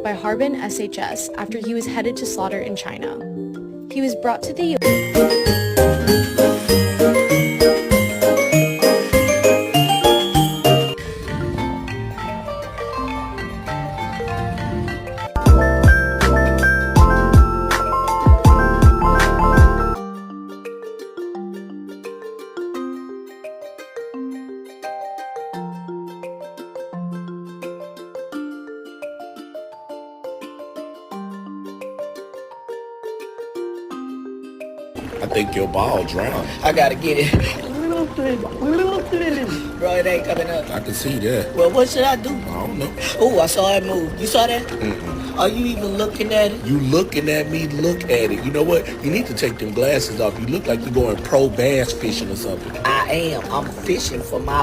by Harbin SHS after he was headed to slaughter in China. He was brought to the I think your ball drowned. I gotta get it. Bro, it ain't coming up. I can see that. Well, what should I do? I don't know. Oh, I saw it move. You saw that? Mm-mm. Are you even looking at it? You looking at me, look at it. You know what? You need to take them glasses off. You look like you're going pro bass fishing or something. I am. I'm fishing for my